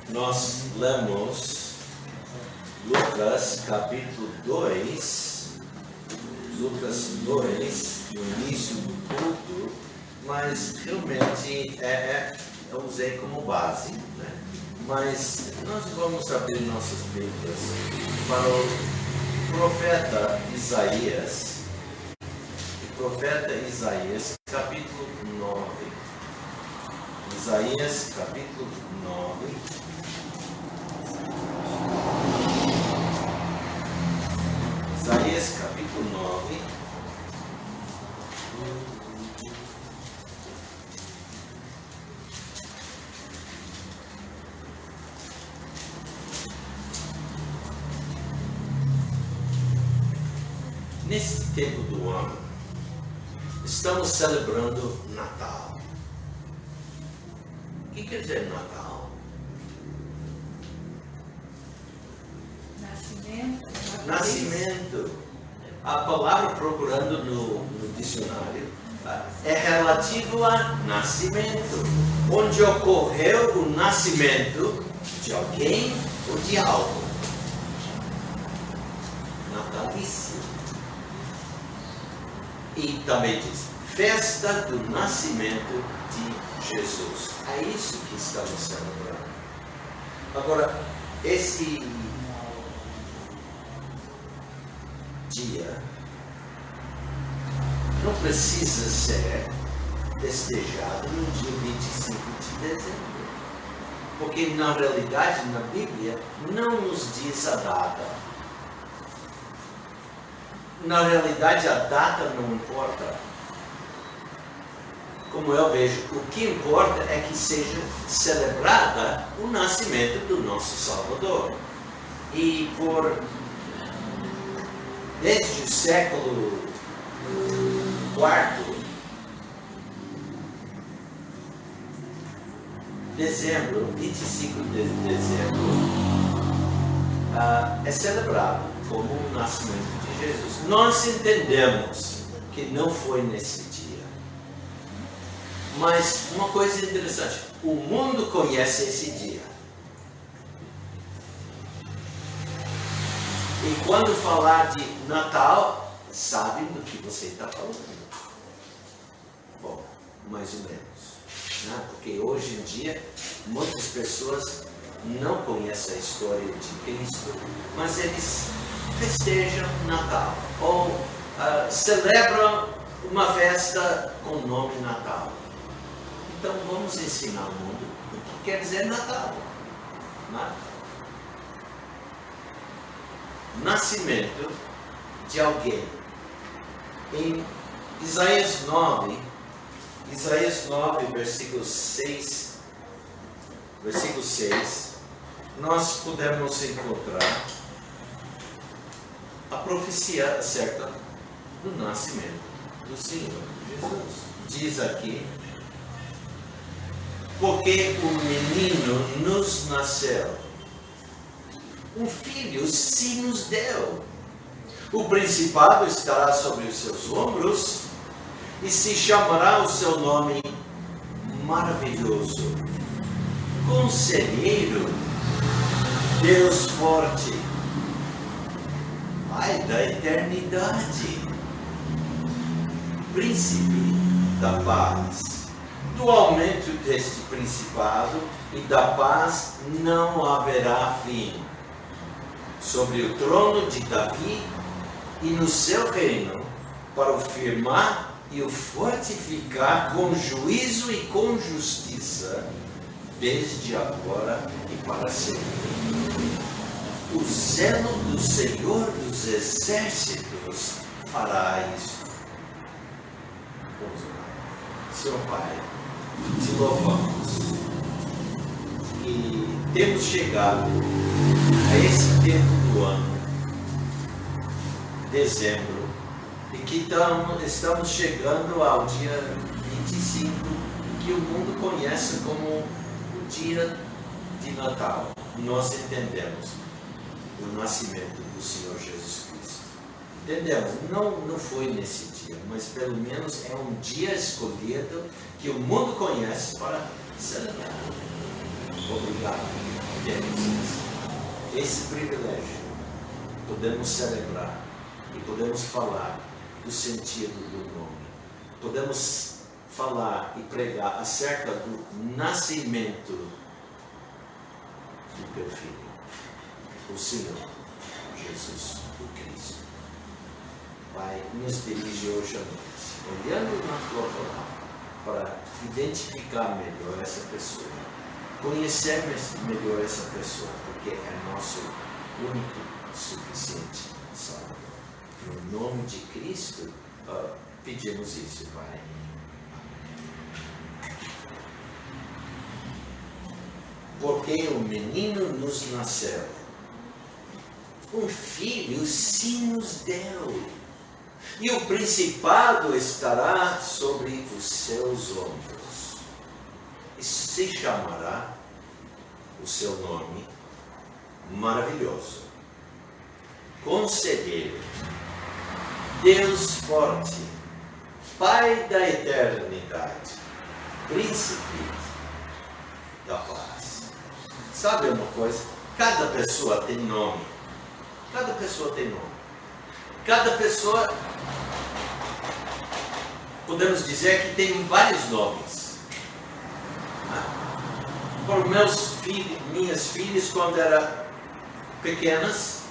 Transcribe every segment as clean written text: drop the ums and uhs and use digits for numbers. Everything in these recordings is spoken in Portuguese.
Nós lemos Lucas capítulo 2, Lucas 2, no início do culto, mas realmente eu usei como base, né? Mas nós vamos abrir nossas Bíblias para o profeta Isaías, capítulo 9. Isaías, capítulo 9. Isaías, capítulo 9. Nesse tempo do ano, estamos celebrando Natal. O que quer dizer Natal? Nascimento. A palavra procurando no dicionário é relativo a nascimento, onde ocorreu o nascimento de alguém ou de algo. Natalício. E também diz, festa do nascimento de Jesus. É isso que estamos celebrando. Agora, esse dia não precisa ser festejado no dia 25 de dezembro. Porque, na realidade, na Bíblia, não nos diz a data. Na realidade, a data não importa. Como eu vejo, o que importa é que seja celebrada o nascimento do nosso Salvador. E desde o século IV, dezembro, 25 de dezembro, é celebrado como o nascimento de Jesus. Nós entendemos que não foi nesse dia. Mas uma coisa interessante, o mundo conhece esse dia. E quando falar de Natal, sabem do que você está falando. Bom, mais ou menos. Né? Porque hoje em dia, muitas pessoas não conhecem a história de Cristo, mas eles festejam Natal ou celebram uma festa com o nome Natal. Então vamos ensinar ao mundo o que quer dizer Natal. Né? Nascimento de alguém. Em Isaías 9, versículo 6, nós podemos encontrar a profecia acerca do nascimento do Senhor Jesus. Diz aqui, porque o menino nos nasceu, um filho se nos deu. O principado estará sobre os seus ombros e se chamará o seu nome maravilhoso, Conselheiro, Deus forte, Pai da eternidade, Príncipe da paz. Do aumento deste principado e da paz não haverá fim. Sobre o trono de Davi e no seu reino, para o firmar e o fortificar com juízo e com justiça, desde agora e para sempre. O zelo do Senhor dos Exércitos fará isso. Vamos orar. Senhor Pai, te louvamos e temos chegado a esse tempo do ano, dezembro, e que estamos chegando ao dia 25, que o mundo conhece como o dia de Natal. Nós entendemos o nascimento do Senhor Jesus Cristo. Entendemos? Não foi nesse dia, mas pelo menos é um dia escolhido que o mundo conhece para celebrar. Obrigado. temos esse privilégio. Podemos celebrar e podemos falar do sentido do nome. Podemos falar e pregar acerca do nascimento do teu Filho, o Senhor Jesus o Cristo. Pai, nos dirige hoje à noite, olhando na tua palavra, para identificar melhor essa pessoa, conhecer melhor essa pessoa, porque é nosso único suficiente Salvador. No nome de Cristo, pedimos isso, Pai. Porque o menino nos nasceu, um filho se nos deu, e o principado estará sobre os seus ombros, e se chamará o seu nome maravilhoso, Conselheiro, Deus forte, Pai da eternidade, Príncipe da paz. Sabe uma coisa? Cada pessoa tem nome. Cada pessoa tem nome. Cada pessoa, podemos dizer que tem vários nomes. Por minhas filhas, quando eram pequenas,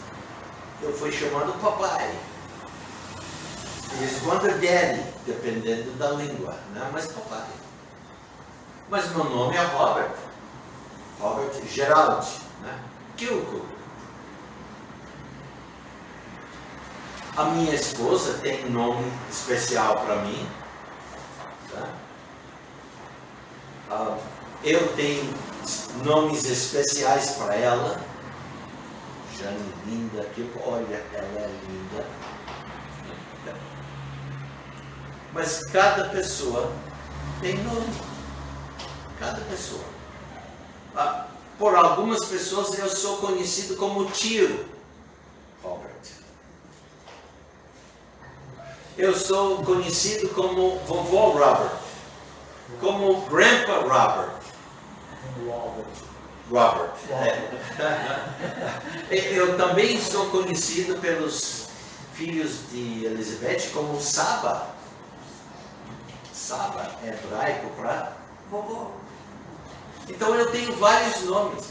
eu fui chamado papai. Eles quando daddy, dependendo da língua, né? Mas papai. Mas meu nome é Robert Gerald, né? Kilko. A minha esposa tem um nome especial para mim. Tá? Eu tenho nomes especiais para ela. Jane, linda, Kilko, olha, ela é linda. Mas cada pessoa tem nome. Cada pessoa. Por algumas pessoas eu sou conhecido como tio Robert. Eu sou conhecido como vovô Robert. Como Grandpa Robert. Robert. Eu também sou conhecido pelos filhos de Elizabeth como Saba. Saba é hebraico para vovô. Então eu tenho vários nomes.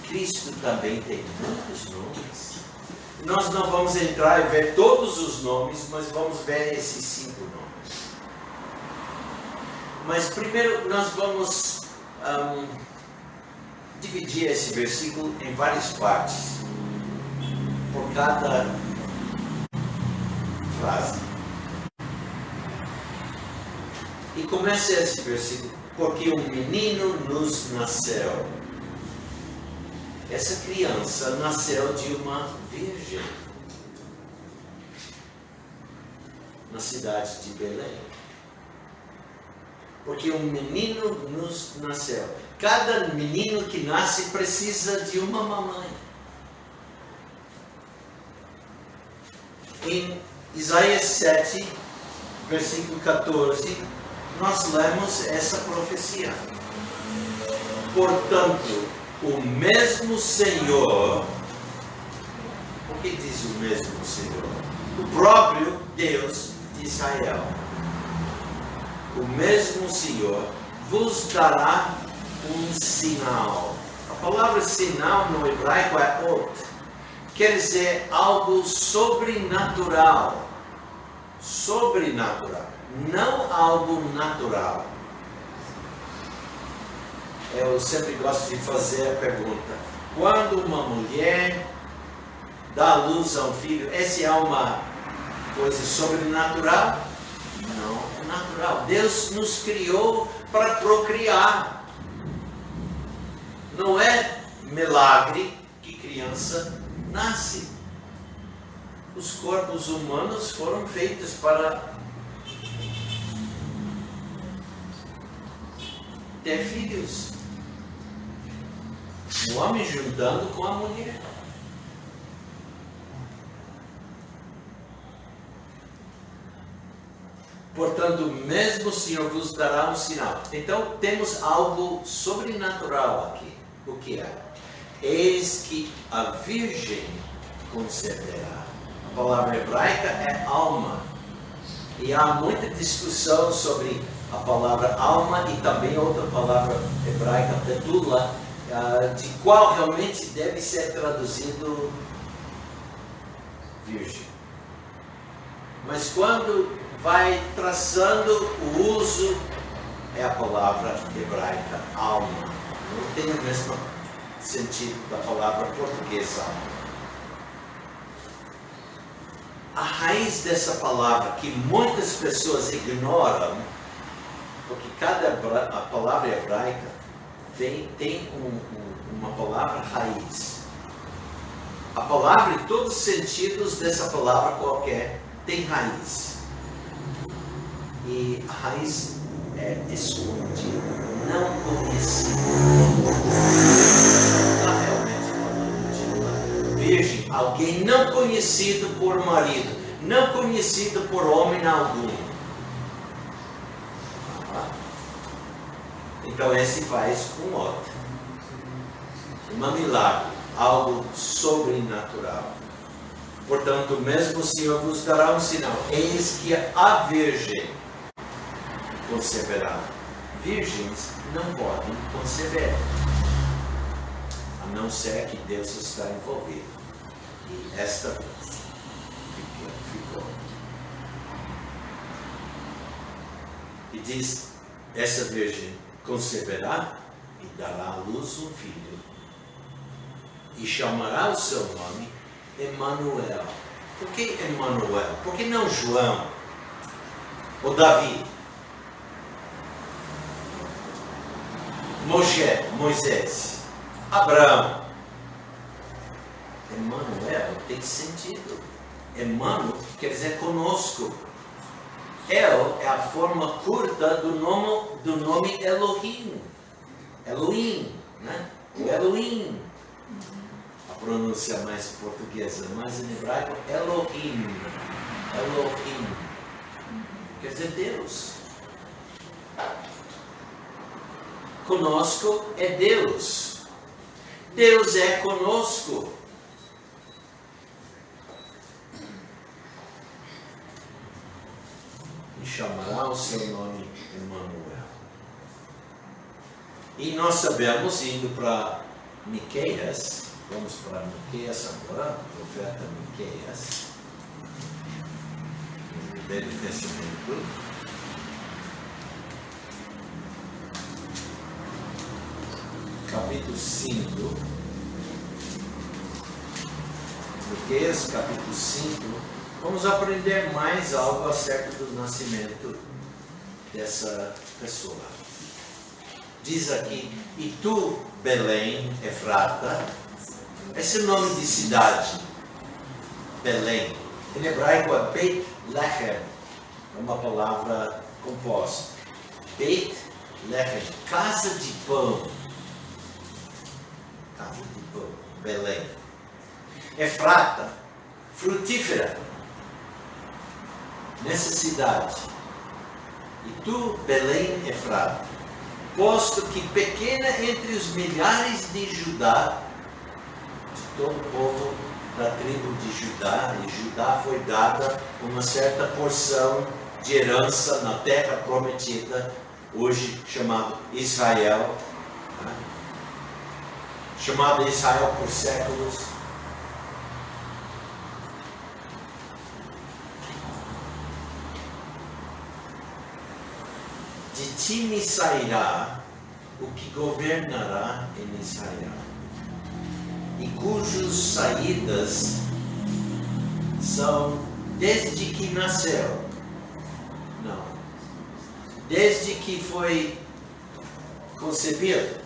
Cristo também tem muitos nomes. Nós não vamos entrar e ver todos os nomes, mas vamos ver esses 5 nomes. Mas primeiro nós vamos dividir esse versículo em várias partes, por cada frase. E começa esse versículo, porque um menino nos nasceu. Essa criança nasceu de uma virgem, na cidade de Belém. Porque um menino nos nasceu. Cada menino que nasce precisa de uma mamãe. Em Isaías 7, versículo 14, nós lemos essa profecia. Portanto, o mesmo Senhor, o que diz o mesmo Senhor? O próprio Deus de Israel. O mesmo Senhor vos dará um sinal. A palavra sinal no hebraico é ot. Quer dizer algo sobrenatural. Sobrenatural. Não algo natural. Eu sempre gosto de fazer a pergunta: quando uma mulher dá à luz a um filho, essa é uma coisa sobrenatural? Não, é natural. Deus nos criou para procriar. Não é milagre que criança nasce. Os corpos humanos foram feitos para ter filhos. O homem juntando com a mulher. Portanto, mesmo o Senhor vos dará um sinal. Então, temos algo sobrenatural aqui. o que é? Eis que a virgem conceberá. A palavra hebraica é alma. E há muita discussão sobre a palavra alma e também outra palavra hebraica, betula, de qual realmente deve ser traduzido virgem. Mas quando vai traçando o uso, é a palavra hebraica alma. Não tem o mesmo sentido da palavra portuguesa. A raiz dessa palavra, que muitas pessoas ignoram, porque a palavra hebraica tem uma palavra raiz. A palavra, em todos os sentidos dessa palavra qualquer, tem raiz. E a raiz é escondida, não conhecida. Está realmente falando de virgem, alguém não conhecido por marido, não conhecido por homem algum. Então esse faz um outro. Um milagre, algo sobrenatural. Portanto, mesmo o Senhor vos dará um sinal. Eis que a virgem conceberá. Virgens não podem conceber, a não ser que Deus está envolvido. E esta ficou. E diz, essa virgem conceberá e dará à luz um filho. E chamará o seu nome Emanuel. Por que Emanuel? Por que não João? Ou Davi? Moisés, Abraão. Emanuel tem sentido. Emmanuel quer dizer conosco. El é a forma curta do nome Elohim. Elohim, né? O Elohim. A pronúncia mais portuguesa, mas em hebraico, Elohim. Elohim. Quer dizer Deus. Conosco é Deus. Deus é conosco. E chamará o seu nome Emanuel. E nós sabemos, indo para Miqueias, vamos para Miqueias agora, profeta Miqueias, no Velho Testamento. Capítulo 5, Miqueias, capítulo 5, vamos aprender mais algo acerca do nascimento dessa pessoa. Diz aqui, e tu, Belém, Efrata, esse é o nome de cidade, Belém. Em hebraico é Beit Lechem, é uma palavra composta. Beit Lechem, casa de pão. Casa de pão, Belém. Efrata, frutífera, nessa cidade. E tu, Belém, Efrata, posto que pequena entre os milhares de Judá, de todo o povo da tribo de Judá, e Judá foi dada uma certa porção de herança na terra prometida, hoje chamado Israel, chamado Israel por séculos. De ti me sairá o que governará em Israel, e cujas saídas são desde que nasceu. Não. Desde que foi concebido.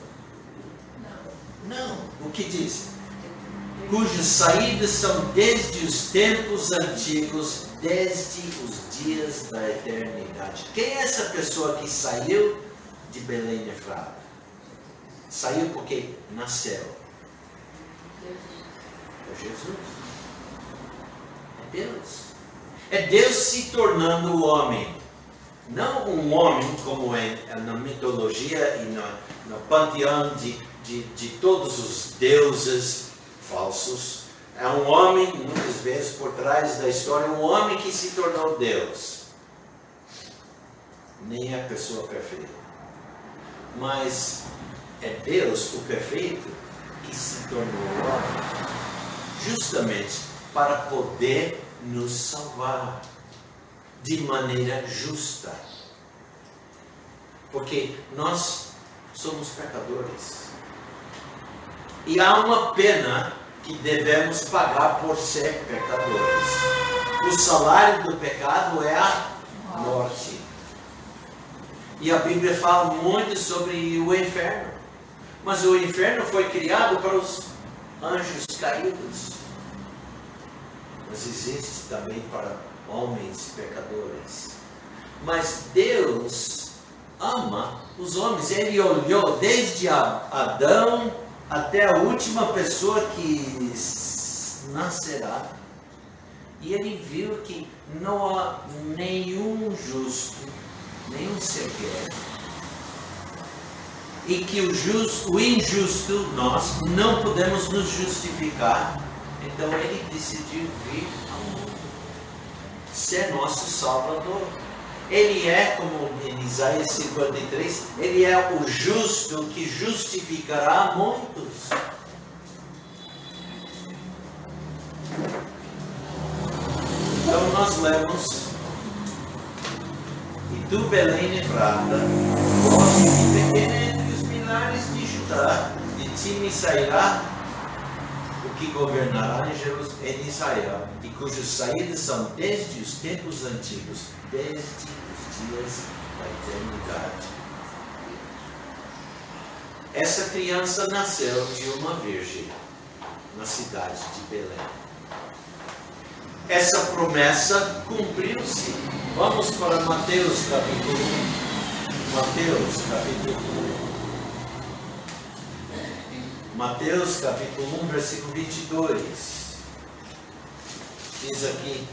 Não. O que diz? Cujas saídas são desde os tempos antigos, desde os dias da eternidade. Quem é essa pessoa que saiu de Belém Efrata? Saiu porque nasceu. É Jesus. É Deus. É Deus se tornando o homem. Não um homem como é na mitologia e no panteão de todos os deuses falsos. É um homem, muitas vezes por trás da história, um homem que se tornou Deus. Nem é a pessoa perfeita. Mas é Deus, o perfeito, que se tornou homem. Justamente para poder nos salvar de maneira justa. Porque nós somos pecadores. E há uma pena que devemos pagar por ser pecadores. O salário do pecado é a morte. E a Bíblia fala muito sobre o inferno. Mas o inferno foi criado para os anjos caídos. Mas existe também para homens pecadores. Mas Deus ama os homens. Ele olhou desde Adão até a última pessoa que nascerá. E ele viu que não há nenhum justo, nenhum sequer. E que o injusto, nós não podemos nos justificar. Então ele decidiu vir ao mundo, ser nosso Salvador. Ele é, como em Isaías 53, ele é o justo que justificará muitos. Então nós lemos: e tu, Belém Efrata, voz pequena entre os pilares de Judá, de ti me sairá o que governará em Israel, e cujas saídas são desde os tempos antigos, desde os dias da eternidade. Essa criança nasceu de uma virgem na cidade de Belém. Essa promessa cumpriu-se. Vamos para Mateus capítulo 1. Mateus capítulo 1. Mateus capítulo 1, versículo 22. Diz aqui: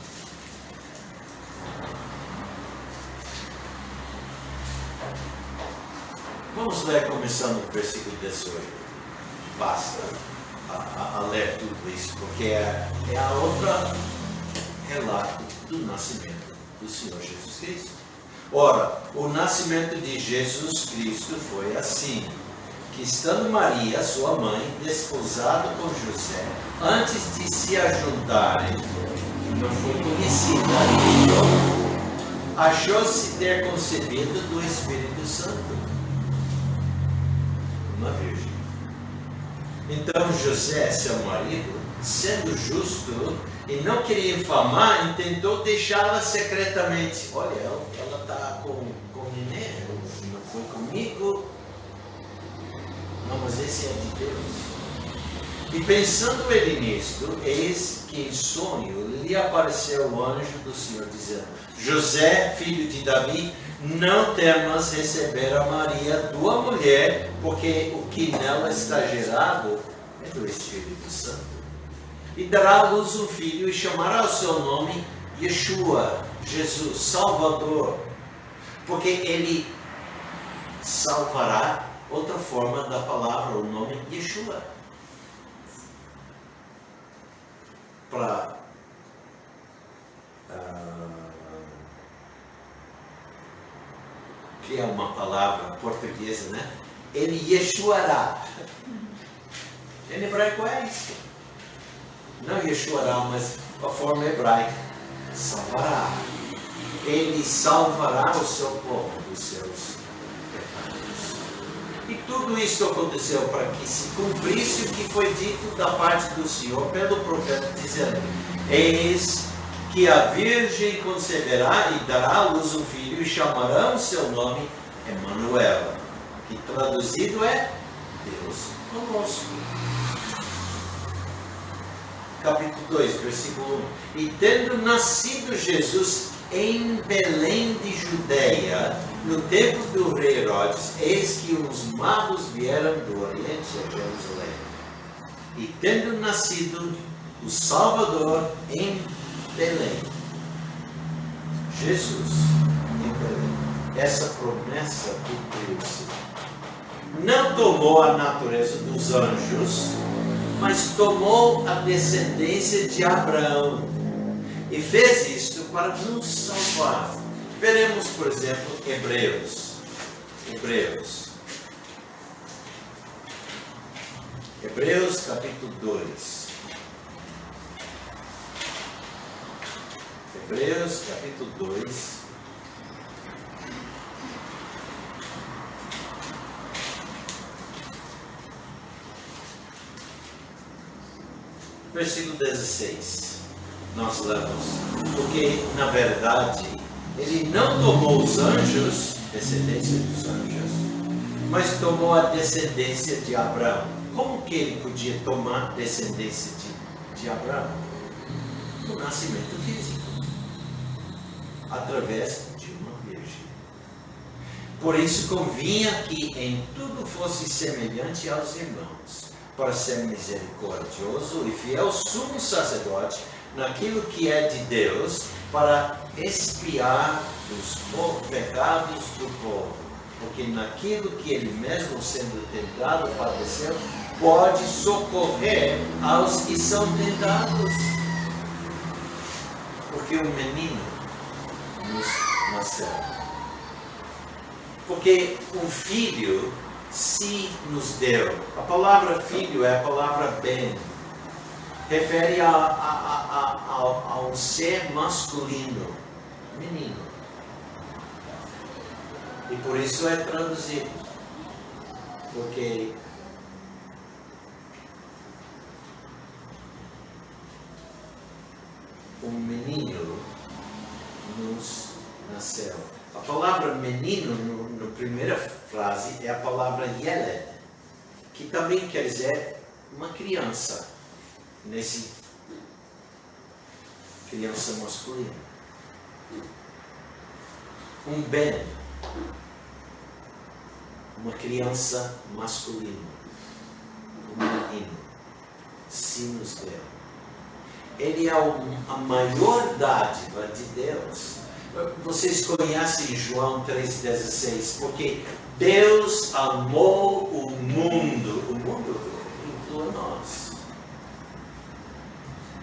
vamos ler começando no versículo 18. Basta a ler tudo isso, porque é a outra relato do nascimento do Senhor Jesus Cristo. Ora, o nascimento de Jesus Cristo foi assim: que estando Maria, sua mãe, desposada com José, antes de se ajuntarem, não foi conhecida ainda, achou-se ter concebido do Espírito Santo, uma virgem. Então José, seu marido, sendo justo e não queria infamar, intentou deixá-la secretamente. Olha, ela está com neném, não foi comigo. Não, mas esse é de Deus. E pensando ele nisto, eis que em sonho lhe apareceu o anjo do Senhor, dizendo: José, filho de Davi, não temas receber a Maria, tua mulher, porque o que nela está gerado é do Espírito Santo. E dará à luz um filho, e chamará o seu nome Yeshua, Jesus, Salvador, porque ele salvará. Outra forma da palavra, o nome Yeshua. Para criar uma palavra portuguesa, né? Ele Yeshuará. Em hebraico é isso. Não Yeshuará, mas a forma hebraica. Salvará. Ele salvará o seu povo dos seus pecados. E tudo isso aconteceu para que se cumprisse o que foi dito da parte do Senhor pelo profeta, dizendo: eis que a virgem conceberá e dará à luz um filho, e chamarão seu nome Emanuel, que traduzido é Deus conosco. Capítulo 2, versículo 1. E tendo nascido Jesus em Belém de Judeia, no tempo do rei Herodes, eis que uns magos vieram do Oriente a Jerusalém. E tendo nascido o Salvador em Belém. Jesus em Belém. Essa promessa cumpriu-se. não tomou a natureza dos anjos, mas tomou a descendência de Abraão e fez isso para nos salvar. Veremos, por exemplo, Hebreus capítulo 2. Hebreus capítulo 2. Versículo 16, nós lemos, porque na verdade ele não tomou os anjos, descendência dos anjos, mas tomou a descendência de Abraão. Como que ele podia tomar descendência de Abraão? No nascimento físico, através de uma virgem. Por isso convinha que em tudo fosse semelhante aos irmãos, para ser misericordioso e fiel sumo sacerdote naquilo que é de Deus, para expiar os pecados do povo. Porque naquilo que ele mesmo sendo tentado padeceu, pode socorrer aos que são tentados. Porque um menino nos nasceu. Porque um filho se nos deu. A palavra filho é a palavra ben. Refere a um ser masculino, menino. E por isso é traduzido. Porque um menino nos nasceu. A palavra menino, na primeira frase, é a palavra yeled, que também quer dizer uma criança, criança masculina. Um ben, uma criança masculina, um menino, se nos deu. Ele é a maior dádiva de Deus. Vocês conhecem João 3,16, porque Deus amou o mundo inclui nós.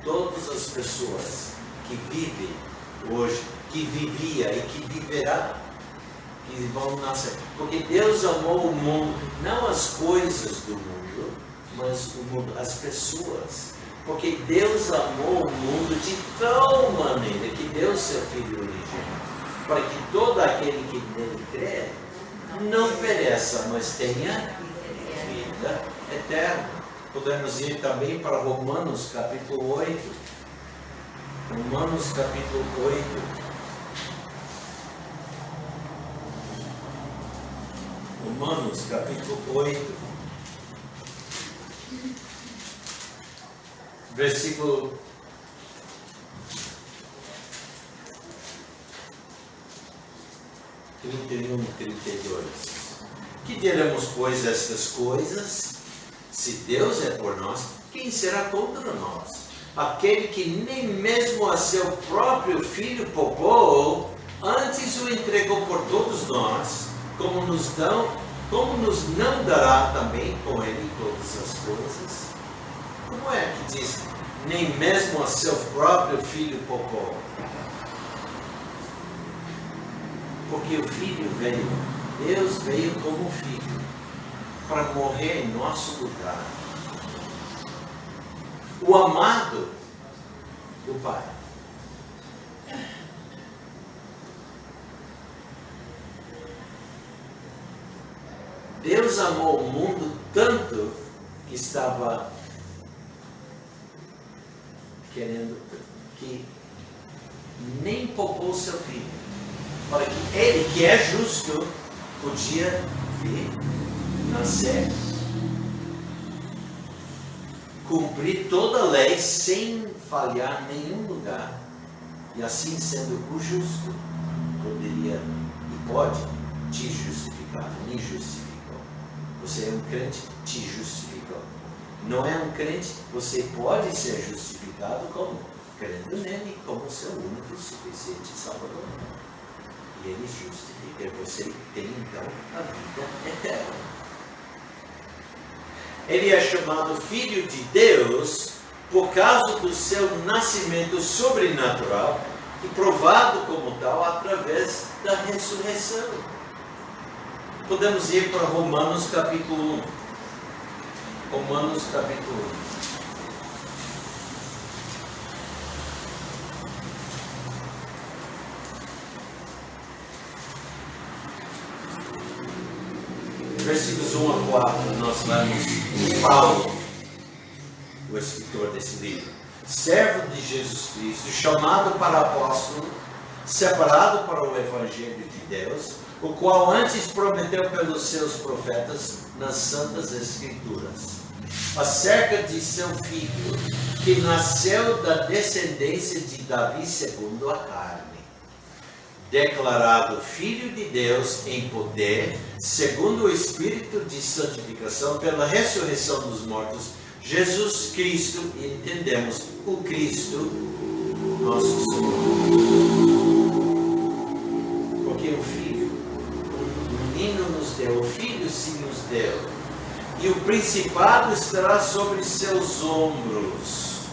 Todas as pessoas que vivem hoje, que vivia e que viverá, que vão nascer. Porque Deus amou o mundo, não as coisas do mundo, mas o mundo, as pessoas. Porque Deus amou o mundo de tal maneira que deu seu Filho unigênito, para que todo aquele que nele crê não pereça, mas tenha vida eterna. Podemos ir também para Romanos capítulo 8. Romanos capítulo 8. Romanos capítulo 8. Versículo 31 e 32. Que diremos, pois, estas coisas? Se Deus é por nós, quem será contra nós? Aquele que nem mesmo a seu próprio Filho poupou, antes o entregou por todos nós, como nos não dará também com ele todas as coisas? Como é que diz, nem mesmo a seu próprio Filho poupou? Porque o Filho veio, Deus veio como Filho, para morrer em nosso lugar. O amado do Pai. Deus amou o mundo tanto que estava querendo que nem poupou seu Filho, para que ele, que é justo, podia vir, nascer, cumprir toda a lei sem falhar em nenhum lugar, e assim sendo o justo, poderia e pode te justificar. Me justificou. Você é um crente, te justificou. Não é um crente, você pode ser justificado como? Crendo nele como seu único e suficiente Salvador. E ele justifica. Você tem então a vida eterna. Ele é chamado Filho de Deus por causa do seu nascimento sobrenatural e provado como tal através da ressurreição. Podemos ir para Romanos capítulo 1. Romanos capítulo 1. Versículos 1 a 4, nós lemos Paulo, o escritor desse livro. Servo de Jesus Cristo, chamado para apóstolo, separado para o Evangelho de Deus, o qual antes prometeu pelos seus profetas nas Santas Escrituras, acerca de seu filho, que nasceu da descendência de Davi segundo a carne, declarado Filho de Deus em poder, segundo o Espírito de santificação, pela ressurreição dos mortos, Jesus Cristo, e entendemos o Cristo, nosso Senhor. Porque o Filho, o menino nos deu, o Filho se nos deu, e o principado estará sobre seus ombros.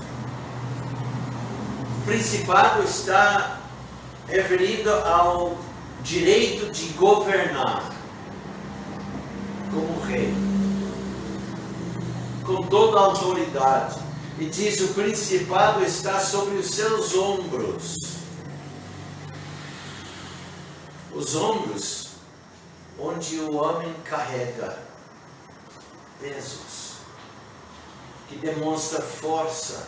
O principado está referido ao direito de governar como rei, com toda a autoridade. E diz: o principado está sobre os seus ombros. Os ombros onde o homem carrega pesos, que demonstra força.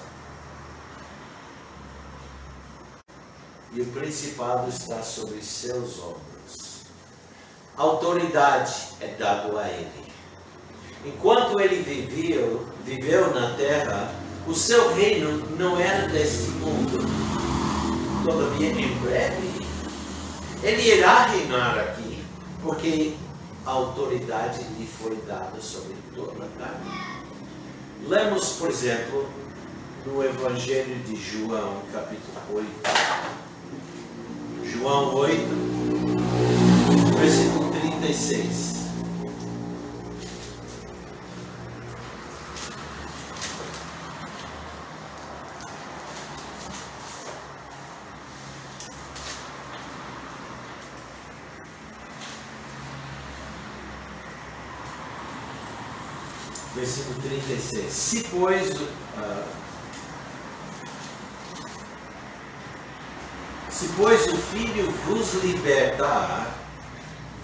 E o principado está sobre seus ombros. A autoridade é dada a ele. Enquanto ele viveu na terra, o seu reino não era deste mundo. Todavia, em breve, ele irá reinar aqui, porque a autoridade lhe foi dada sobre toda a carne. Lemos, por exemplo, no Evangelho de João, capítulo 8. João 8, versículo 36. Versículo 36. Se pois o Filho vos libertar,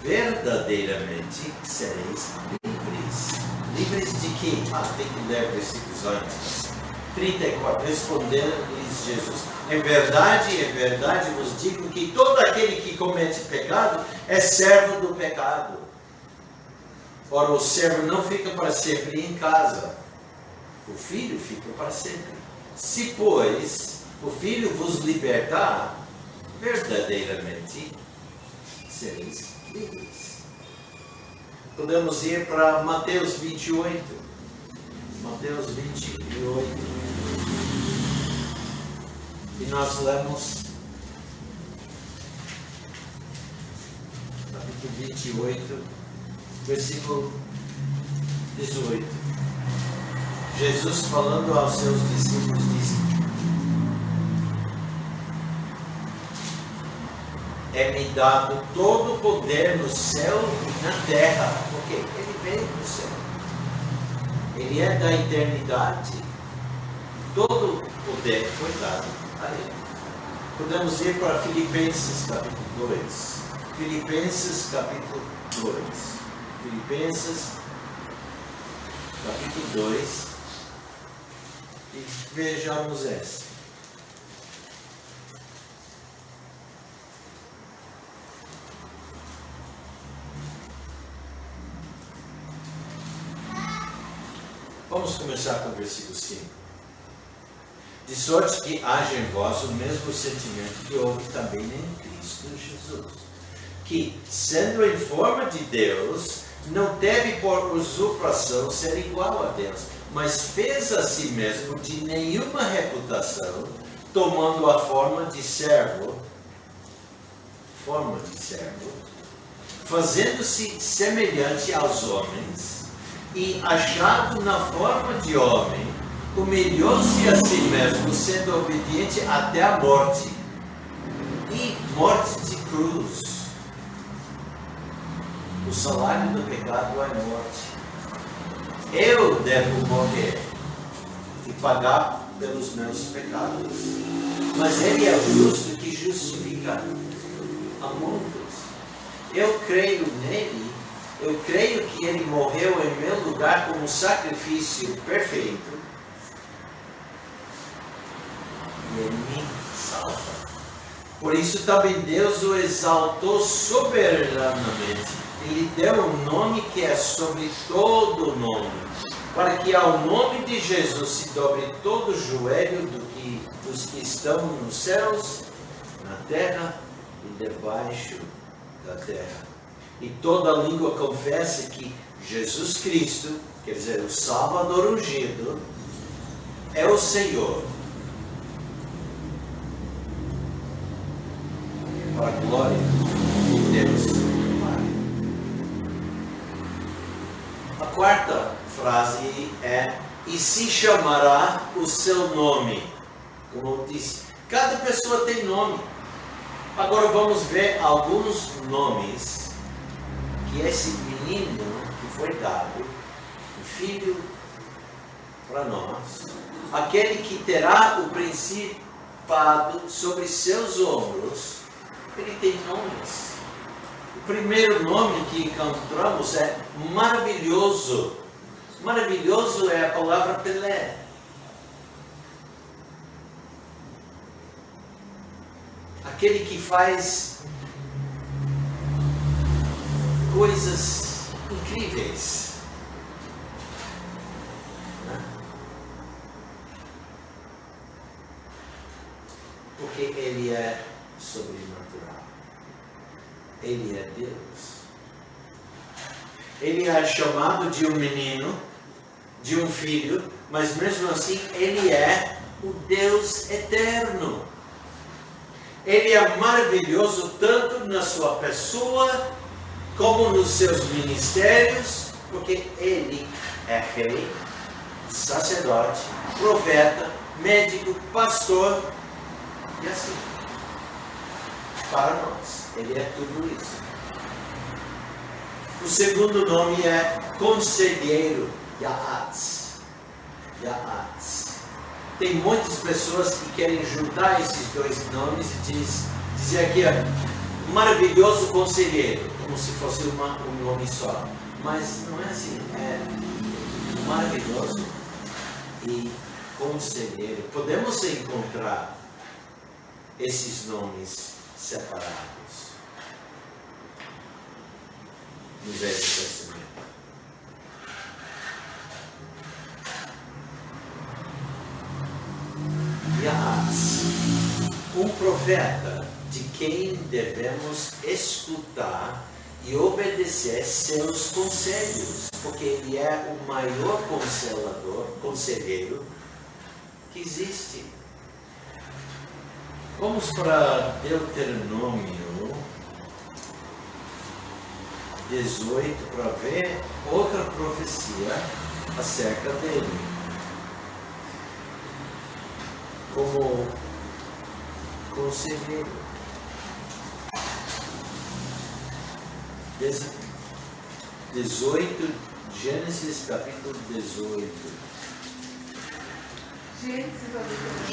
verdadeiramente sereis livres. Livres de quê? Tem que ler versículos antes. 34. Respondeu-lhes Jesus: em verdade vos digo que todo aquele que comete pecado é servo do pecado. Ora, o servo não fica para sempre em casa, o filho fica para sempre. Se, pois, o filho vos libertar, verdadeiramente sereis livres. Podemos ir para Mateus 28. Mateus 28. E nós lemos capítulo 28, versículo 18. Jesus, falando aos seus discípulos, disse: é-me dado todo o poder no céu e na terra, porque ele veio do céu, ele é da eternidade, todo o poder foi dado a ele. Podemos ir para Filipenses capítulo 2. Filipenses capítulo 2. Filipenses capítulo 2. E vejamos essa. Vamos começar com o versículo 5. De sorte que haja em vós o mesmo sentimento que houve também em Cristo Jesus, que, sendo em forma de Deus, não teve por usurpação ser igual a Deus, mas fez a si mesmo de nenhuma reputação, tomando a forma de servo, fazendo-se semelhante aos homens, e, achado na forma de homem, humilhou-se a si mesmo, sendo obediente até a morte, e morte de cruz. O salário do pecado é morte. Eu devo morrer e pagar pelos meus pecados. Mas Ele é o justo que justifica a muitos. Eu creio nele, eu creio que Ele morreu em meu lugar como um sacrifício perfeito. E Ele me salva. Por isso também Deus o exaltou soberanamente. Ele deu um nome que é sobre todo nome, para que ao nome de Jesus se dobre todo o joelho dos que estão nos céus, na terra e debaixo da terra. E toda língua confesse que Jesus Cristo, quer dizer, o Salvador ungido, é o Senhor. Para a glória de Deus. A quarta frase é: e se chamará o seu nome. Como eu disse, cada pessoa tem nome. Agora vamos ver alguns nomes que esse menino que foi dado, o filho para nós, aquele que terá o principado sobre seus ombros, ele tem nomes. O primeiro nome que encontramos é maravilhoso. Maravilhoso é a palavra Pelé. Aquele que faz coisas incríveis. Porque Ele é sobrenatural. Ele é Deus. Ele é chamado de um menino, de um filho, mas mesmo assim Ele é o Deus eterno. Ele é maravilhoso tanto na sua pessoa, como nos seus ministérios, porque Ele é rei, sacerdote, profeta, médico, pastor, e assim. Para nós, Ele é tudo isso. O segundo nome é Conselheiro, Yahatz. Yahatz. Tem muitas pessoas que querem juntar esses dois nomes e dizer aqui, maravilhoso conselheiro, como se fosse um nome só. Mas não é assim, é maravilhoso e conselheiro. Podemos encontrar esses nomes separados no Velho Testamento. Yahatz, um profeta de quem devemos escutar e obedecer seus conselhos, porque ele é o maior conselheiro que existe. Vamos para Deuteronômio 18 para ver outra profecia acerca dele. Como conselheiro. Gênesis capítulo 18.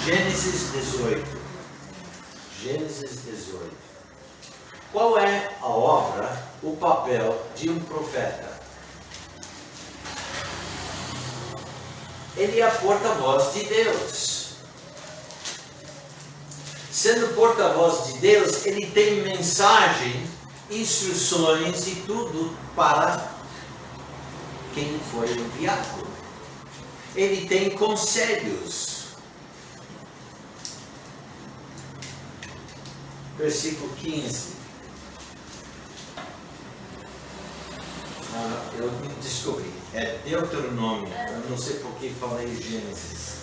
Gênesis 18. Gênesis 18. Qual é a obra, o papel de um profeta? Ele é a porta-voz de Deus. Sendo porta-voz de Deus, ele tem mensagem, instruções e tudo para quem foi enviado. Ele tem conselhos. Versículo 15. Eu me descobri. É Deuteronômio. Eu não sei por que falei Gênesis.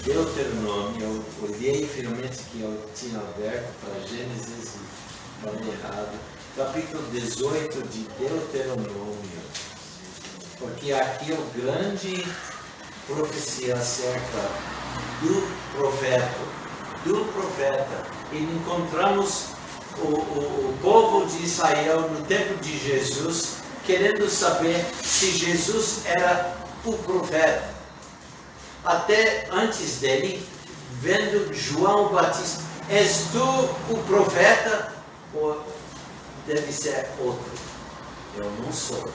Deuteronômio. Eu olhei finalmente que eu tinha aberto para Gênesis e falei errado. Capítulo 18 de Deuteronômio. porque aqui é o grande profecia acerca do profeta. E encontramos o povo de Israel no tempo de Jesus querendo saber se Jesus era o profeta. Até antes dele, vendo João Batista, és tu o profeta ou deve ser outro? Eu não sou.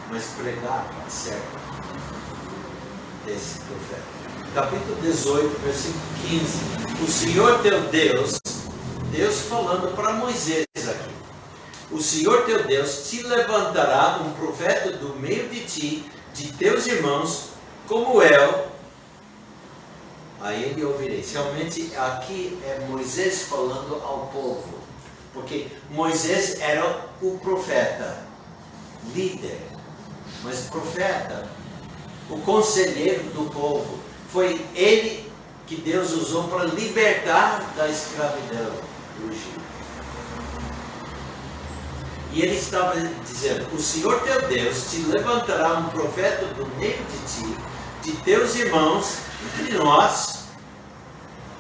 Mas pregava acerca desse profeta. Capítulo 18, versículo 15. O Senhor teu Deus falando para Moisés aqui. O Senhor teu Deus te levantará um profeta do meio de ti, de teus irmãos, como eu. A ele ouvireis. Realmente aqui é Moisés falando ao povo. Porque Moisés era o profeta, líder, mas profeta, o conselheiro do povo. Foi ele que Deus usou para libertar da escravidão do Egito. E ele estava dizendo, o Senhor teu Deus te levantará um profeta do meio de ti, de teus irmãos, entre nós,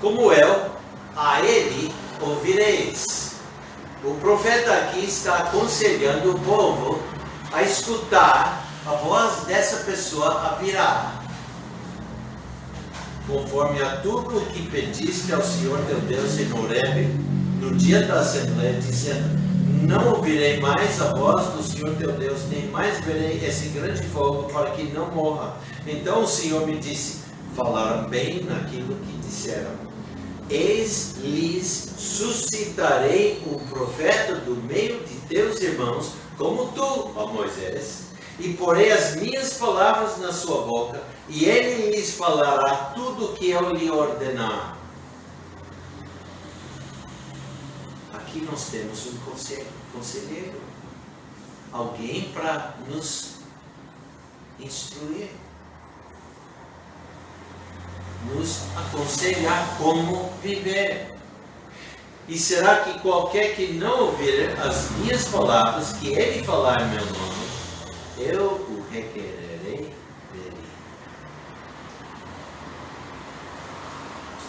como eu, a ele ouvireis. O profeta aqui está aconselhando o povo a escutar a voz dessa pessoa a virar. Conforme a tudo o que pediste ao Senhor teu Deus em Horebe, no dia da Assembleia, dizendo, não ouvirei mais a voz do Senhor teu Deus, nem mais verei esse grande fogo para que não morra. Então o Senhor me disse, falaram bem naquilo que disseram. Eis-lhes suscitarei um profeta do meio de teus irmãos, como tu, ó Moisés, e porei as minhas palavras na sua boca, e ele lhes falará tudo o que eu lhe ordenar. Aqui nós temos um conselheiro, alguém para nos instruir, nos aconselhar como viver. E será que qualquer que não ouvir as minhas palavras, que ele falar em meu nome, eu o requererei dele.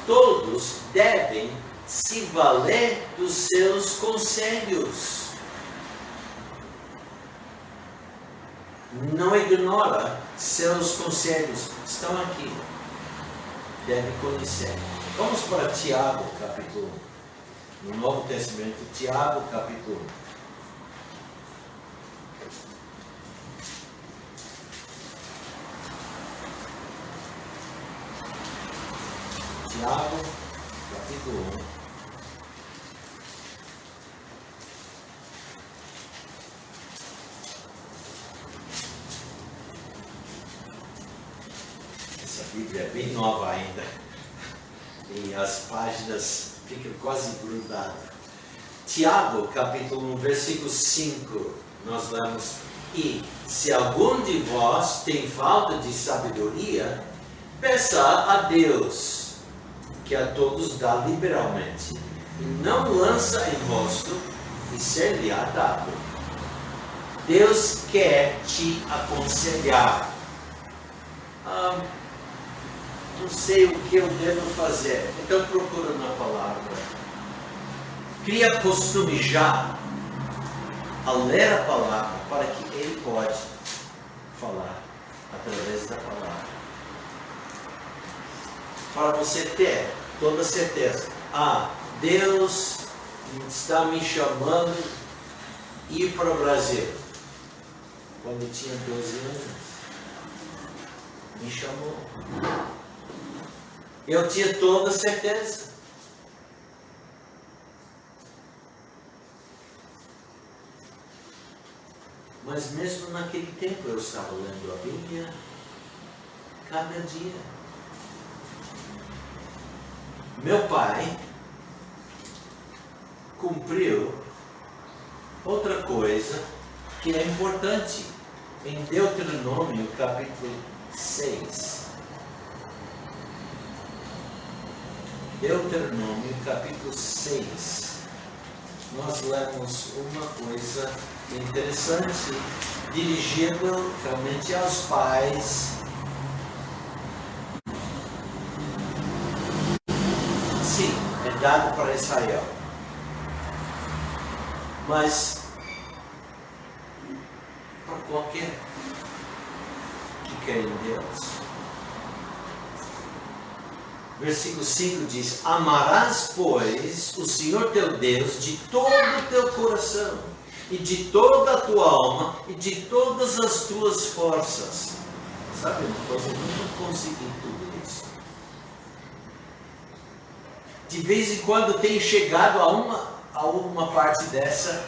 Todos devem se valer dos seus conselhos. Não ignora seus conselhos. Estão aqui. Deve conhecer. Vamos para Tiago, capítulo 1. No Novo Testamento, Tiago, capítulo 1. Tiago, capítulo 1. Essa Bíblia é bem nova ainda. E as páginas ficam quase grudadas. Tiago, capítulo 1, versículo 5. Nós lemos: E se algum de vós tem falta de sabedoria, peça a Deus, que a todos dá liberalmente, e não lança em rosto, e ser-lhe-á dado. Deus quer te aconselhar. Não sei o que eu devo fazer, então procura na palavra. Cria costume já a ler a palavra, para que ele pode falar através da palavra. Para você ter toda certeza, Deus está me chamando a ir para o Brasil. Quando eu tinha 12 anos, me chamou. Eu tinha toda certeza. Mas mesmo naquele tempo eu estava lendo a Bíblia cada dia. Meu pai cumpriu outra coisa que é importante em Deuteronômio capítulo 6. Deuteronômio capítulo 6. Nós lemos uma coisa interessante, dirigido realmente aos pais. Sim, é dado para Israel. Mas para qualquer que crê em Deus. Versículo 5 diz: amarás, pois, o Senhor teu Deus de todo o teu coração, e de toda a tua alma, e de todas as tuas forças. Sabe uma coisa? Eu não consegui tudo isso. De vez em quando tenho chegado a uma parte dessa,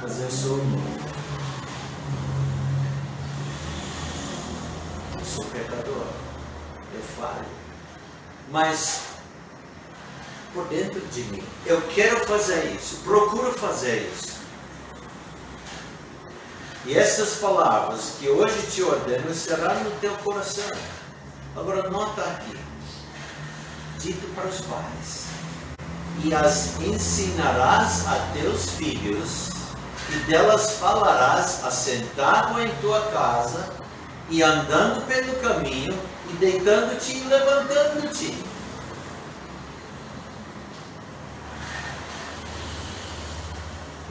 mas eu sou pecador, eu falho, mas por dentro de mim, eu quero fazer isso, procuro fazer isso. E essas palavras que hoje te ordeno estarão no teu coração. Agora nota aqui, dito para os pais, e as ensinarás a teus filhos, e delas falarás assentado em tua casa, e andando pelo caminho, e deitando-te e levantando-te.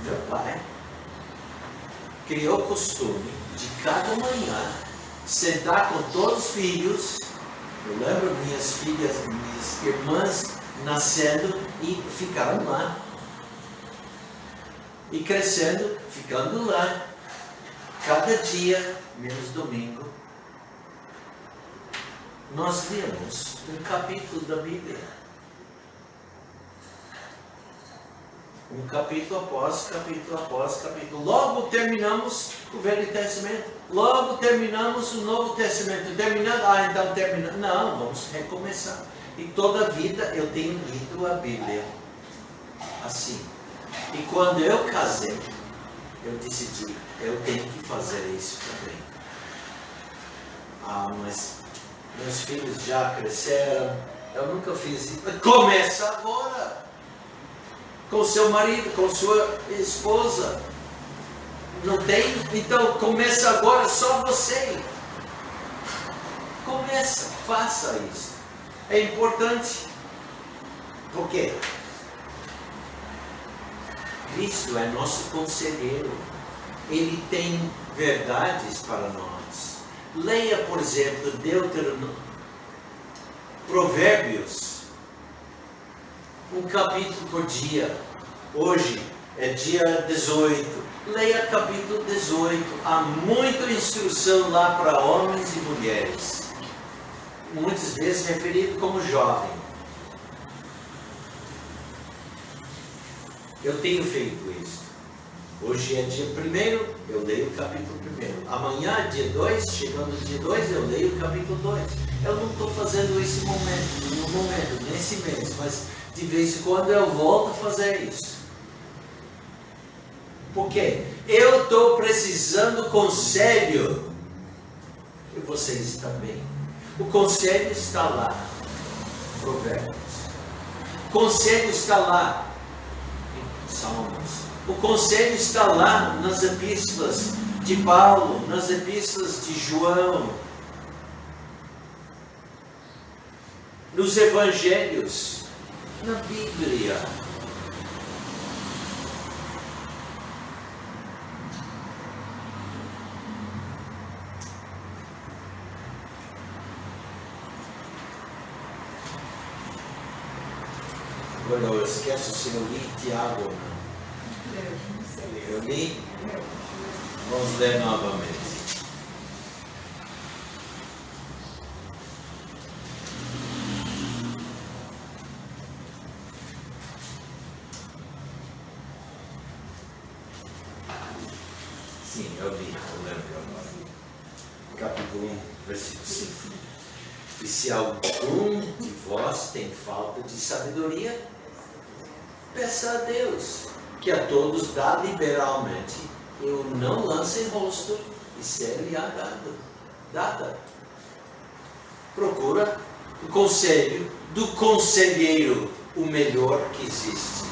Meu pai criou o costume de cada manhã sentar com todos os filhos. Eu lembro minhas filhas, minhas irmãs nascendo e ficaram lá. E crescendo, ficando lá. Cada dia, menos domingo, nós lemos um capítulo da Bíblia. Um capítulo após capítulo. Logo terminamos o Velho Testamento. Logo terminamos o Novo Testamento. Então terminamos. Não, vamos recomeçar. E toda a vida eu tenho lido a Bíblia assim. E quando eu casei, eu decidi, eu tenho que fazer isso também. Mas meus filhos já cresceram, eu nunca fiz isso. Começa agora, com seu marido, com sua esposa. Não tem? Então começa agora, só você. Começa, faça isso. É importante. Por quê? Cristo é nosso conselheiro. Ele tem verdades para nós. Leia, por exemplo, Provérbios. Um capítulo por dia. Hoje é dia 18. Leia capítulo 18. Há muita instrução lá para homens e mulheres. Muitas vezes referido como jovem. Eu tenho feito isso. Hoje é dia 1º, eu leio o capítulo 1. Amanhã, dia 2, chegando no dia 2, eu leio o capítulo 2. Eu não estou fazendo isso no momento, nesse mês, mas de vez em quando eu volto a fazer isso. Por quê? Eu estou precisando conselho. E vocês também. O conselho está lá. Provérbios. O conselho está lá. Salmos. O conselho está lá nas epístolas de Paulo, nas epístolas de João, nos evangelhos, na Bíblia. Agora eu esqueço se eu li Tiago ou não. Eu li? Vamos ler novamente. Sim, eu li, eu lembro agora. Capítulo 1, versículo 5. E se algum de vós tem falta de sabedoria, peça a Deus, que a todos dá liberalmente, e o não lança em rosto, e ser-lhe-á dada. Procura o conselho do conselheiro, o melhor que existe.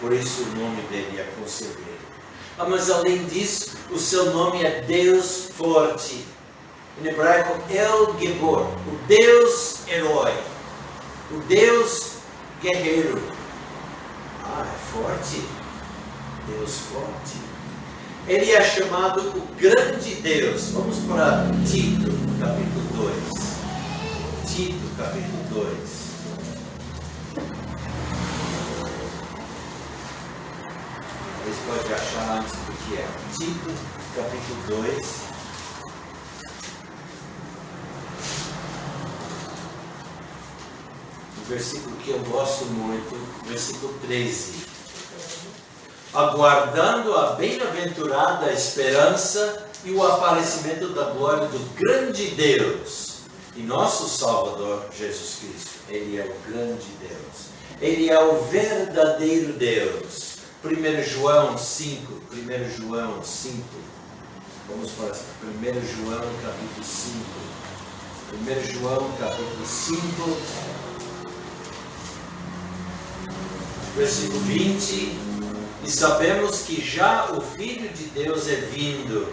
Por isso o nome dele é Conselheiro. Mas além disso, o seu nome é Deus Forte. Em hebraico, El Gibor, o Deus Herói, o Deus Guerreiro. É forte. Deus Forte. Ele é chamado o Grande Deus. Vamos para Tito, capítulo 2. Tito, capítulo 2. Vocês podem achar antes do que é. Tito, capítulo 2. O versículo que eu gosto muito, versículo 13. Aguardando a bem-aventurada esperança e o aparecimento da glória do grande Deus e nosso Salvador Jesus Cristo. Ele é o grande Deus. Ele é o verdadeiro Deus. 1 João 5. 1 João 5. Vamos para 1 João capítulo 5. 1 João capítulo 5. Versículo 20. E sabemos que já o Filho de Deus é vindo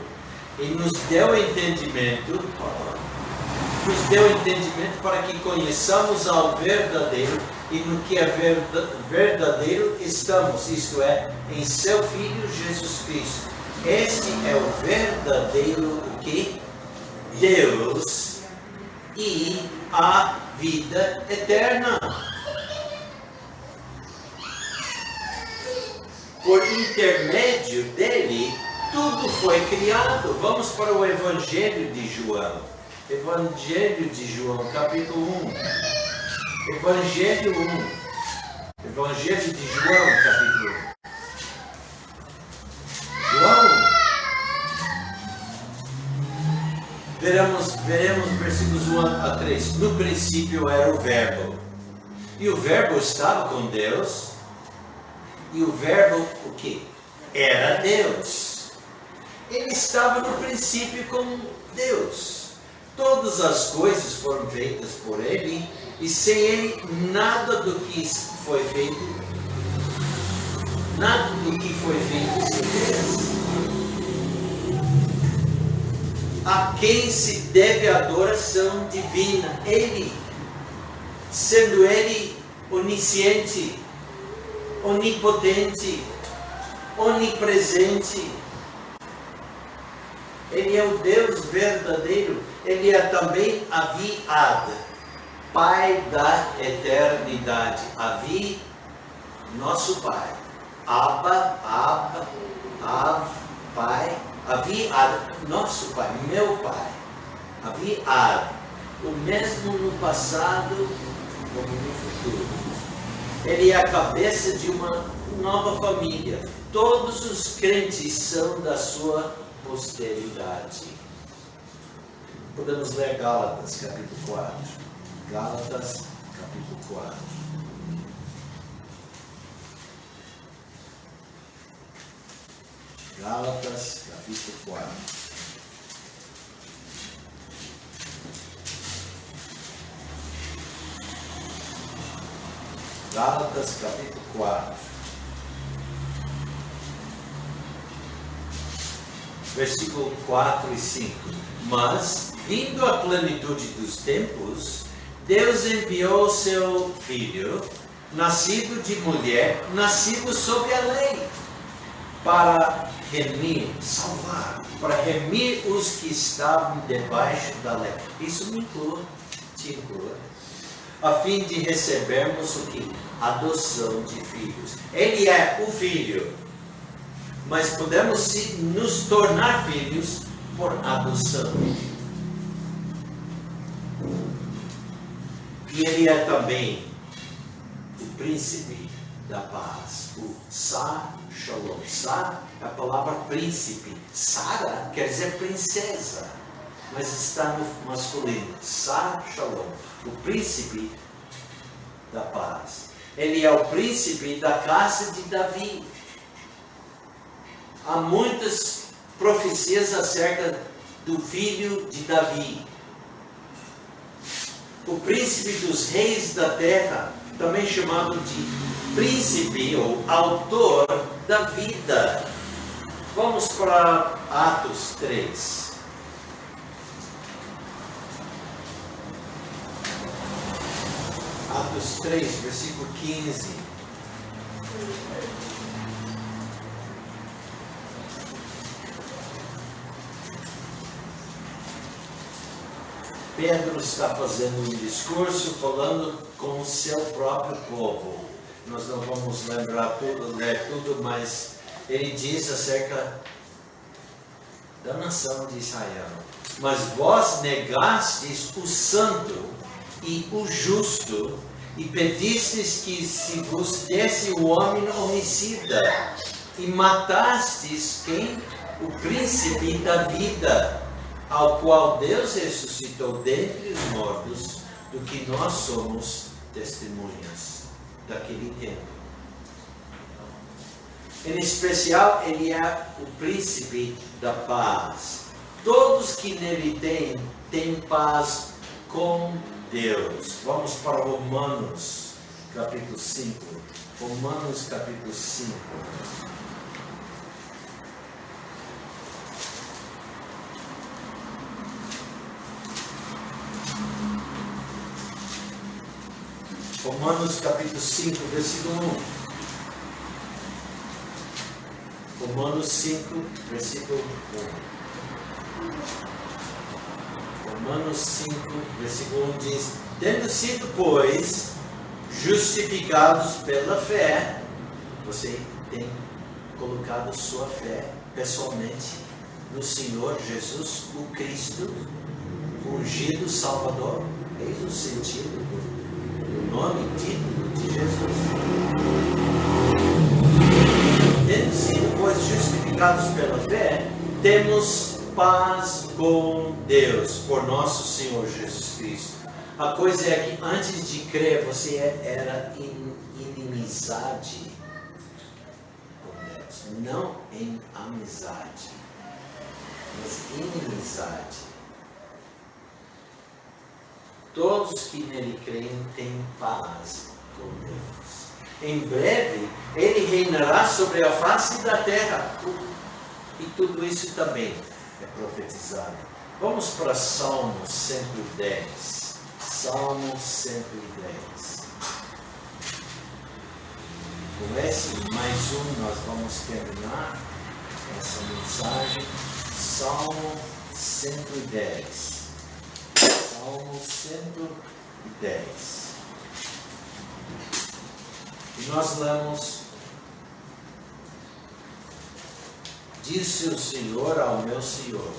e nos deu entendimento para que conheçamos ao verdadeiro e no que é verdadeiro estamos, isto é, em seu Filho Jesus Cristo. Este é o verdadeiro Deus e a vida eterna. Por intermédio dele, tudo foi criado. Vamos para o Evangelho de João. Evangelho de João, capítulo 1. Evangelho 1. Evangelho de João, capítulo 1. João. Veremos versículos 1 a 3. No princípio era o Verbo. E o Verbo estava com Deus. E o Verbo, o quê? Era Deus. Ele estava no princípio com Deus. Todas as coisas foram feitas por Ele, e sem Ele nada do que foi feito se fez. A quem se deve a adoração divina? Ele, sendo Ele onisciente, onipotente, onipresente. Ele é o Deus verdadeiro. Ele é também Aviad, Pai da eternidade. Avi, nosso Pai. Abba, Av, Pai. Aviad, nosso Pai, meu Pai. Aviad, o mesmo no passado como no futuro. Ele é a cabeça de uma nova família. Todos os crentes são da sua posteridade. Podemos ler Gálatas, capítulo 4. Gálatas, capítulo 4. Gálatas, capítulo 4. Gálatas, capítulo 4. Versículo 4 e 5. Mas, vindo a plenitude dos tempos, Deus enviou seu Filho, nascido de mulher, nascido sob a lei, para remir, salvar, para remir os que estavam debaixo da lei. Isso me inclui, te inclui. A fim de recebermos o que? Adoção de filhos. Ele é o Filho, mas podemos nos tornar filhos por adoção. E ele é também o príncipe da paz, o Sar Shalom. Sar é a palavra príncipe. Sara quer dizer princesa, mas está no masculino. Sar Shalom, o príncipe da paz. Ele é o príncipe da casa de Davi. Há muitas profecias acerca do filho de Davi. O príncipe dos reis da terra, também chamado de príncipe ou autor da vida. Vamos para Atos 3. Atos 3, versículo 15. Pedro está fazendo um discurso falando com o seu próprio povo. Nós não vamos ler tudo, mas ele diz acerca da nação de Israel. Mas vós negastes o santo e o justo, e pedistes que se vos desse o homem homicida, e matastes quem? O príncipe da vida, ao qual Deus ressuscitou dentre os mortos, do que nós somos testemunhas daquele tempo. Em especial, ele é o príncipe da paz. Todos que nele têm paz com Deus. Vamos para Romanos, capítulo 5. Romanos, capítulo 5. Romanos, capítulo 5, versículo 1. Romanos 5, versículo 1. Romanos 5, versículo 1 diz: tendo sido, pois, justificados pela fé, você tem colocado sua fé pessoalmente no Senhor Jesus, o Cristo, ungido Salvador. Eis o sentido do nome de Jesus. Tendo sido, pois, justificados pela fé, temos paz com Deus, por nosso Senhor Jesus Cristo. A coisa é que antes de crer, você era em inimizade com Deus. Não em amizade, mas inimizade. Todos que nele creem têm paz com Deus. Em breve, ele reinará sobre a face da terra. E tudo isso também é profetizado. Vamos para Salmo 110. Salmo 110. Com esse mais nós vamos terminar essa mensagem. Salmo 110. Salmo 110. E nós lemos: disse o Senhor ao meu Senhor: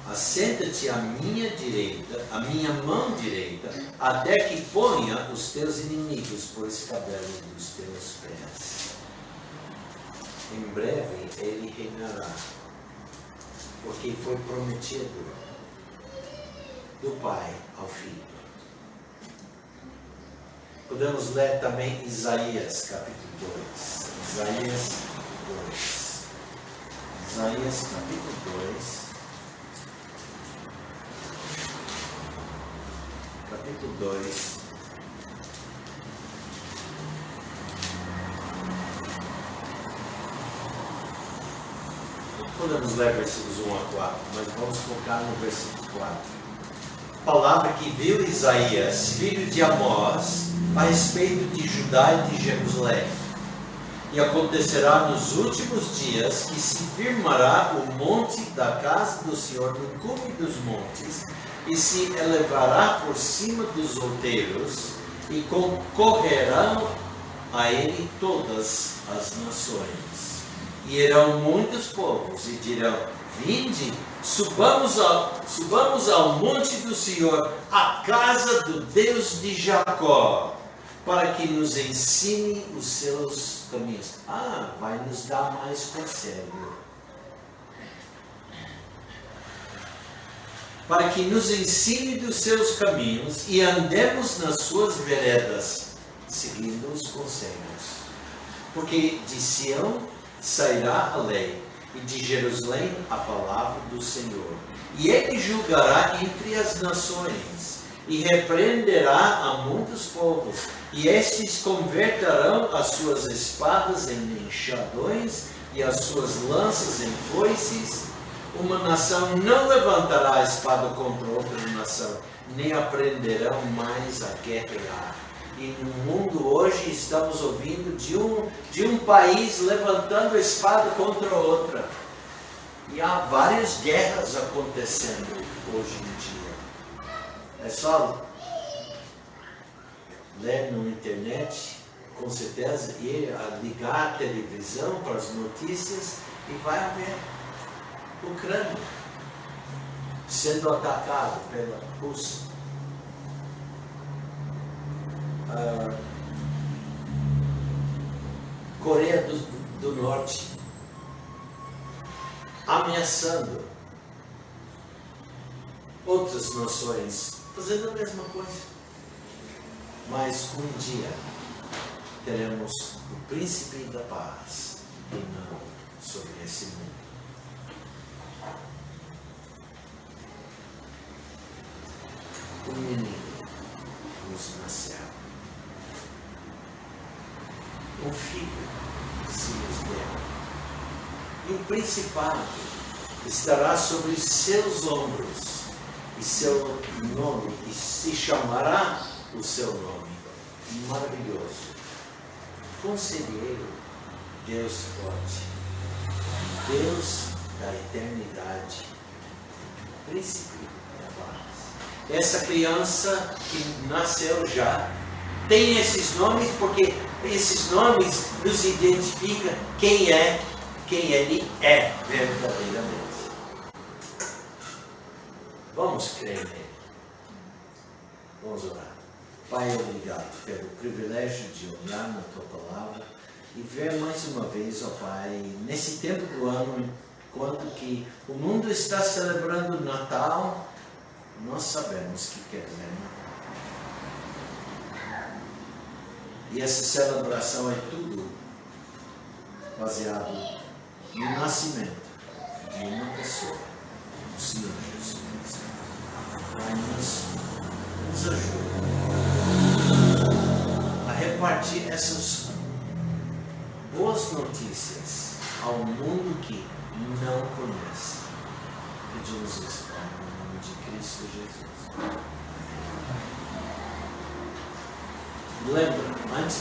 assenta-te à minha direita, à minha mão direita, até que ponha os teus inimigos por escabelo dos teus pés. Em breve ele reinará, porque foi prometido do Pai ao Filho. Podemos ler também Isaías capítulo 2. Isaías 2. Isaías capítulo 2. Capítulo 2. Podemos ler versículos 1 a 4, mas vamos focar no versículo 4. Palavra que viu Isaías, filho de Amós, a respeito de Judá e de Jerusalém. E acontecerá nos últimos dias que se firmará o monte da casa do Senhor no cume dos montes, e se elevará por cima dos outeiros, e concorrerão a ele todas as nações. E irão muitos povos, e dirão: vinde, subamos ao monte do Senhor, à casa do Deus de Jacó, para que nos ensine os seus caminhos. Vai nos dar mais conselho. Para que nos ensine dos seus caminhos e andemos nas suas veredas, seguindo os conselhos. Porque de Sião sairá a lei, e de Jerusalém a palavra do Senhor. E ele julgará entre as nações, e repreenderá a muitos povos, E estes converterão as suas espadas em enxadões e as suas lanças em foices. Uma nação não levantará a espada contra outra nação, nem aprenderão mais a guerrear. E no mundo hoje estamos ouvindo de um país levantando a espada contra outra. E há várias guerras acontecendo hoje em dia. É só ler na internet, com certeza, ir ligar a televisão para as notícias e vai haver Ucrânia sendo atacado pela Rússia. Coreia do Norte ameaçando outras nações fazendo a mesma coisa. Mas um dia teremos o príncipe da paz reinando sobre esse mundo. Um menino nos nasceu. Um filho se nos deu. E o principado estará sobre os seus ombros. E seu nome, e se chamará o seu nome. Maravilhoso. Conselheiro, Deus forte. Deus da eternidade. Príncipe da paz. Essa criança que nasceu já tem esses nomes porque esses nomes nos identificam quem ele é verdadeiramente. Vamos crer nele. Vamos orar. Pai, obrigado pelo privilégio de olhar na Tua Palavra e ver mais uma vez, ó Pai, nesse tempo do ano, enquanto que o mundo está celebrando o Natal, nós sabemos que quer dizer Natal. E essa celebração é tudo baseado no nascimento de uma pessoa, o Senhor Jesus Cristo. Pai, nos ajuda a repartir essas boas notícias ao mundo que não conhece. Pedimos isso, Pai, no nome de Cristo Jesus. Lembra, antes